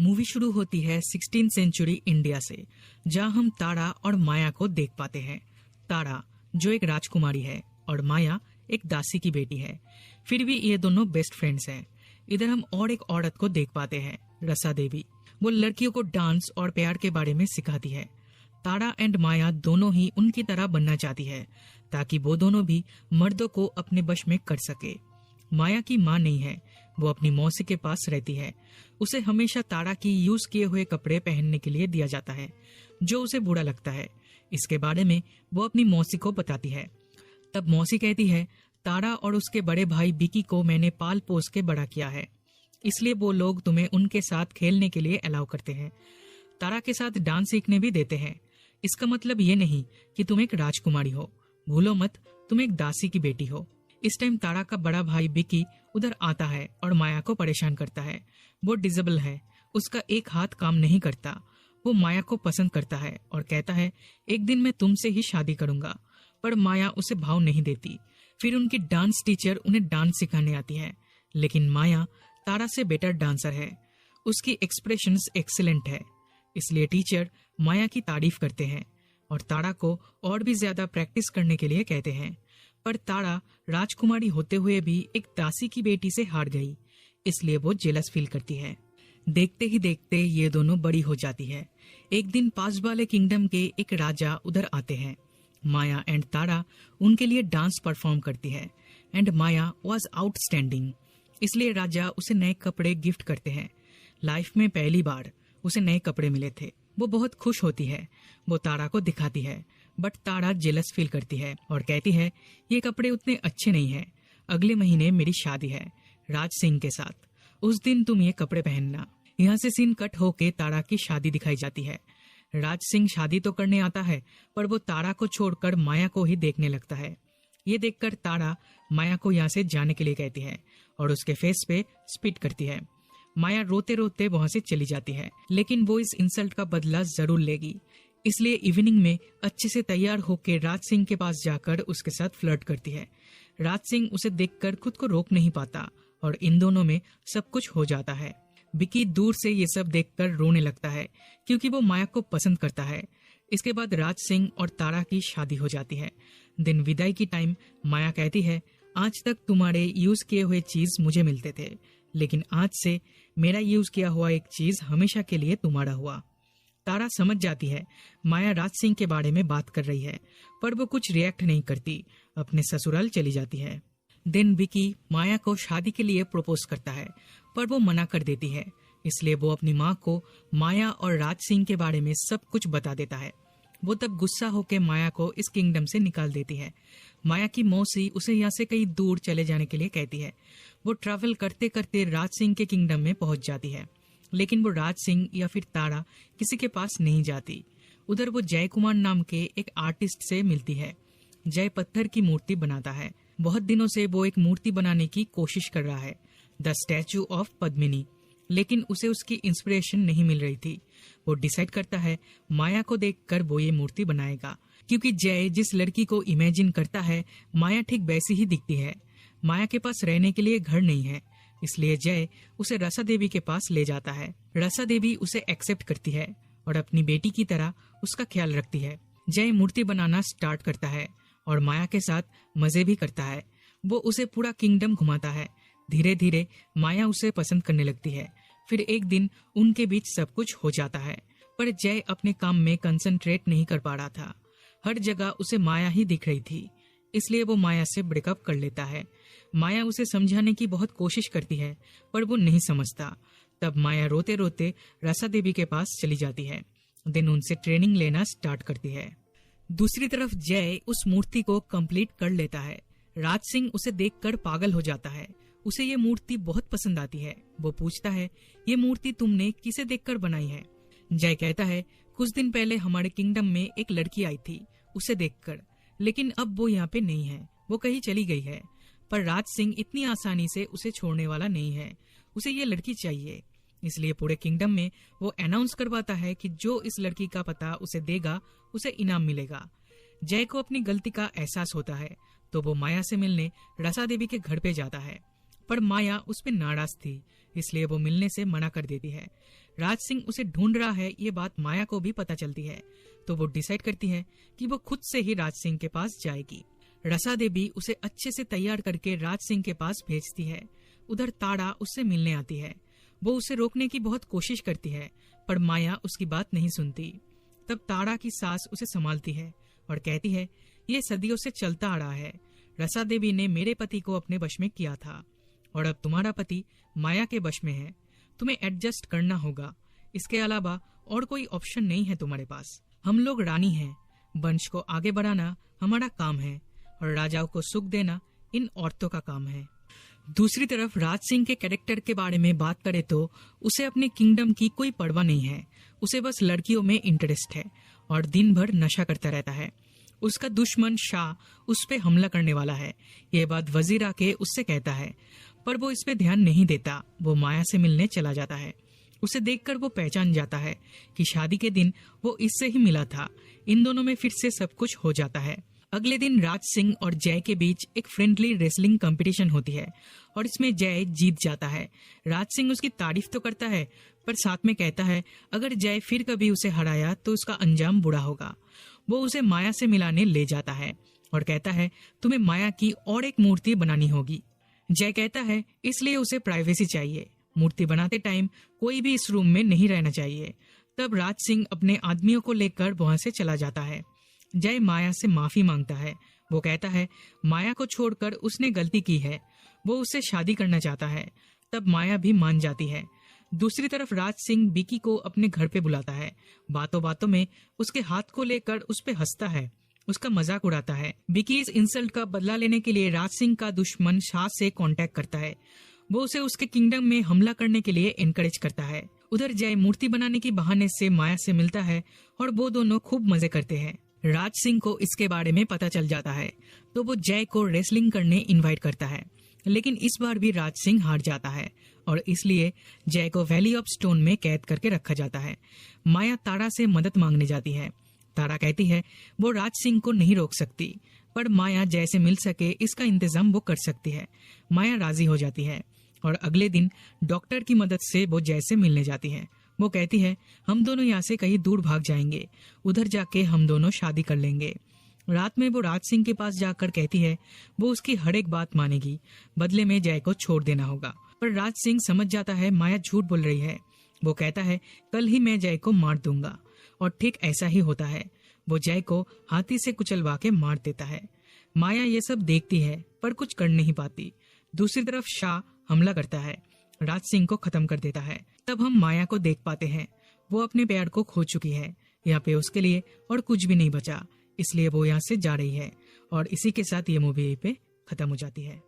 Movie शुरू होती है 16th सेंचुरी इंडिया से, जहां हम तारा और माया को देख पाते हैं। तारा जो एक राजकुमारी है और माया एक दासी की बेटी है, फिर भी ये दोनों बेस्ट फ्रेंड्स हैं। इधर हम और एक औरत को देख पाते हैं, रसा देवी। वो लड़कियों को डांस और प्यार के बारे में सिखाती है। तारा एंड माया दोनों ही उनकी तरह बनना चाहती है, ताकि वो दोनों भी मर्दों को अपने वश में कर सके। माया की माँ नहीं है, वो अपनी मौसी के पास रहती है। उसे हमेशा तारा की यूज किए हुए कपड़े पहनने के लिए दिया जाता है, जो उसे बुरा लगता है। इसके बारे में वो अपनी मौसी को बताती है। तब मौसी कहती है, तारा और उसके बड़े भाई बिकी को मैंने पाल पोस के बड़ा किया है, इसलिए वो लोग तुम्हें उनके साथ खेलने के लिए अलाउ करते हैं। तारा के साथ डांस सीखने भी देते हैं। इसका मतलब ये नहीं कि तुम एक राजकुमारी हो, भूलो मत तुम एक दासी की बेटी हो। इस टाइम तारा का बड़ा भाई बिकी उधर आता है और माया को परेशान करता है। वो डिसेबल है, उसका एक हाथ काम नहीं करता। वो माया को पसंद करता है और कहता है, एक दिन मैं तुमसे ही शादी करूंगा, पर माया उसे भाव नहीं देती। फिर उनकी डांस टीचर उन्हें डांस सिखाने आती है, लेकिन माया तारा से बेटर डांसर है। उसकी एक्सप्रेशंस एक्सीलेंट है, इसलिए टीचर माया की तारीफ करते हैं और तारा को और भी ज्यादा प्रैक्टिस करने के लिए कहते हैं। पर तारा राजकुमारी होते हुए भी एक दासी की बेटी से हार गई, इसलिए वो जेलस फील करती है। देखते ही देखते ये दोनों बड़ी हो जाती है। एक दिन पास वाले किंगडम के एक राजा उधर आते हैं। माया एंड तारा उनके लिए डांस परफॉर्म करती है एंड माया वाज आउटस्टैंडिंग, इसलिए राजा उसे नए कपड़े गिफ्ट करते हैं। लाइफ में पहली बार उसे नए कपड़े मिले थे। वो बहुत खुश होती है। वो तारा को दिखाती है, बट तारा जेलस फील करती है और कहती है, ये कपड़े उतने अच्छे नहीं हैं। अगले महीने मेरी शादी है राज सिंह के साथ, उस दिन तुम ये कपड़े पहनना। यहाँ से सीन कट होके तारा की शादी दिखाई जाती है। राज सिंह शादी तो करने आता है, पर वो तारा को छोड़कर माया को ही देखने लगता है। ये देखकर तारा माया को यहाँ से जाने के लिए कहती है और उसके फेस पे स्पिट करती है। माया रोते रोते वहां से चली जाती है, लेकिन वो इस इंसल्ट का बदला जरूर लेगी। इसलिए इवनिंग में अच्छे से तैयार होकर राज सिंह के पास जाकर उसके साथ फ्लर्ट करती है। राज सिंह उसे देखकर खुद को रोक नहीं पाता और इन दोनों में सब कुछ हो जाता है। बिकी दूर से ये सब देखकर रोने लगता है, क्योंकि वो माया को पसंद करता है। इसके बाद राज सिंह और तारा की शादी हो जाती है। दिन विदाई की टाइम माया कहती है, आज तक तुम्हारे यूज किए हुए चीज मुझे मिलते थे, लेकिन आज से मेरा यूज किया हुआ एक चीज हमेशा के लिए तुम्हारा हुआ। तारा समझ जाती है माया राज सिंह के बारे में बात कर रही है, पर वो कुछ रिएक्ट नहीं करती, अपने ससुराल चली जाती है। दिन विकी माया को शादी के लिए प्रपोज करता है, पर वो मना कर देती है। इसलिए वो अपनी माँ को माया और राज सिंह के बारे में सब कुछ बता देता है। वो तब गुस्सा होकर माया को इस किंगडम से निकाल देती है। माया की मौसी उसे यहाँ से कहीं दूर चले जाने के लिए कहती है। वो ट्रैवल करते करते राज सिंह के किंगडम में पहुंच जाती है, लेकिन वो राज सिंह या फिर तारा किसी के पास नहीं जाती। उधर वो जय कुमार नाम के एक आर्टिस्ट से मिलती है। जय पत्थर की मूर्ति बनाता है। बहुत दिनों से वो एक मूर्ति बनाने की कोशिश कर रहा है, द स्टैचू ऑफ पद्मिनी, लेकिन उसे उसकी इंस्पिरेशन नहीं मिल रही थी। वो डिसाइड करता है माया को देखकर वो ये मूर्ति बनाएगा, क्योंकि जय जिस लड़की को इमेजिन करता है माया ठीक वैसी ही दिखती है। माया के पास रहने के लिए घर नहीं है, इसलिए जय उसे रसा देवी के पास ले जाता है। रसा देवी उसे एक्सेप्ट करती है और अपनी बेटी की तरह उसका ख्याल रखती है। जय मूर्ति बनाना स्टार्ट करता है और माया के साथ मजे भी करता है। वो उसे पूरा किंगडम घुमाता है। धीरे धीरे माया उसे पसंद करने लगती है। फिर एक दिन उनके बीच सब कुछ हो जाता है, पर जय अपने काम में कंसंट्रेट नहीं कर पा रहा था। हर जगह उसे माया ही दिख रही थी, इसलिए वो माया से ब्रेकअप कर लेता है। माया उसे समझाने की बहुत कोशिश करती है, पर वो नहीं समझता। तब माया रोते रोते रसा देवी के पास चली जाती है। दिन उनसे ट्रेनिंग लेना स्टार्ट करती है। दूसरी तरफ जय उस मूर्ति को कंप्लीट कर लेता है। राज सिंह उसे देखकर पागल हो जाता है। उसे ये मूर्ति बहुत पसंद आती है। वो पूछता है, ये मूर्ति तुमने किसे देखकर बनाई है? जय कहता है, कुछ दिन पहले हमारे किंगडम में एक लड़की आई थी उसे देखकर, लेकिन अब वो यहाँ पे नहीं है, वो कहीं चली गई है। पर राज सिंह इतनी आसानी से उसे छोड़ने वाला नहीं है, उसे ये लड़की चाहिए। इसलिए पूरे किंगडम में वो अनाउंस करवाता है कि जो इस लड़की का पता उसे देगा उसे इनाम मिलेगा। जय को अपनी गलती का एहसास होता है, तो वो माया से मिलने रसा देवी के घर पे जाता है, पर माया उस पर नाराज थी, इसलिए वो मिलने से मना कर देती है। राज सिंह उसे ढूंढ रहा है ये बात माया को भी पता चलती है, तो वो डिसाइड करती है कि वो खुद से ही राज सिंह के पास जाएगी। रसा देवी उसे अच्छे से तैयार करके राज सिंह के पास भेजती है। उधर ताड़ा उससे मिलने आती है। वो उसे रोकने की बहुत कोशिश करती है, पर माया उसकी बात नहीं सुनती। तब ताड़ा की सास उसे संभालती है और कहती है, ये सदियों से चलता आ रहा है। रसा देवी ने मेरे पति को अपने वश में किया था और अब तुम्हारा पति माया के वश में है। तुम्हें एडजस्ट करना होगा, इसके अलावा और कोई ऑप्शन नहीं है तुम्हारे पास। हम लोग रानी हैं, वंश को आगे बढ़ाना हमारा काम है और राजाओं को सुख देना इन औरतों का काम है। दूसरी तरफ राज सिंह के कैरेक्टर के बारे में बात करें तो उसे अपने किंगडम की कोई परवाह नहीं है। उसे बस लड़कियों में इंटरेस्ट है और दिन भर नशा करता रहता है। उसका दुश्मन शाह उस पे हमला करने वाला है। ये बात वजीर आके उससे कहता है, पर वो इस पे ध्यान नहीं देता। वो माया से मिलने चला जाता है। उसे देखकर वो पहचान जाता है कि शादी के दिन वो इससे ही मिला था। इन दोनों में फिर से सब कुछ हो जाता है। अगले दिन राज सिंह और जय के बीच एक फ्रेंडली रेसलिंग कंपटीशन होती है और इसमें जय जीत जाता है। राज सिंह उसकी तारीफ तो करता है, पर साथ में कहता है अगर जय फिर कभी उसे हराया तो उसका अंजाम बुरा होगा। वो उसे माया से मिलाने ले जाता है और कहता है तुम्हें माया की और एक मूर्ति बनानी होगी। जय कहता है इसलिए उसे प्राइवेसी चाहिए। मूर्ति बनाते टाइम कोई भी इस रूम में नहीं रहना चाहिए। तब राज सिंह अपने आदमियों को लेकर वहां से चला जाता है। जय माया से माफी मांगता है। वो कहता है माया को छोड़कर उसने गलती की है। वो उससे शादी करना चाहता है। तब माया भी मान जाती है। दूसरी तरफ राज सिंह विकी को अपने घर पे बुलाता है। बातों बातों में उसके हाथ को लेकर उस पे हंसता है, उसका मजाक उड़ाता है। विकी इस इंसल्ट का बदला लेने के लिए राज सिंह का दुश्मन शाह से कांटेक्ट करता है। वो उसे उसके किंगडम में हमला करने के लिए एनकरेज करता है। उधर जय मूर्ति बनाने के बहाने से माया से मिलता है और वो दोनों खूब मजे करते हैं। राज सिंह को इसके बारे में पता चल जाता है, तो वो जय को रेसलिंग करने इनवाइट करता है। लेकिन इस बार भी राज सिंह हार जाता है और इसलिए जय को वैली ऑफ स्टोन में कैद करके रखा जाता है। माया तारा से मदद मांगने जाती है। तारा कहती है वो राज सिंह को नहीं रोक सकती, पर माया जय से मिल सके इसका इंतजाम वो कर सकती है। माया राजी हो जाती है और अगले दिन डॉक्टर की मदद से वो जय से मिलने जाती है। वो कहती है हम दोनों यहाँ से कहीं दूर भाग जाएंगे, उधर जाके हम दोनों शादी कर लेंगे। रात में वो राज सिंह के पास जाकर कहती है वो उसकी हर एक बात मानेगी, बदले में जय को छोड़ देना होगा। पर राज सिंह समझ जाता है माया झूठ बोल रही है। वो कहता है कल ही मैं जय को मार दूंगा, और ठीक ऐसा ही होता है। वो जय को हाथी से कुचलवा के मार देता है। माया ये सब देखती है पर कुछ कर नहीं पाती। दूसरी तरफ शाह हमला करता है, राज सिंह को खत्म कर देता है। तब हम माया को देख पाते हैं। वो अपने प्यार को खो चुकी है। यहाँ पे उसके लिए और कुछ भी नहीं बचा, इसलिए वो यहाँ से जा रही है। और इसी के साथ ये मूवी पे खत्म हो जाती है।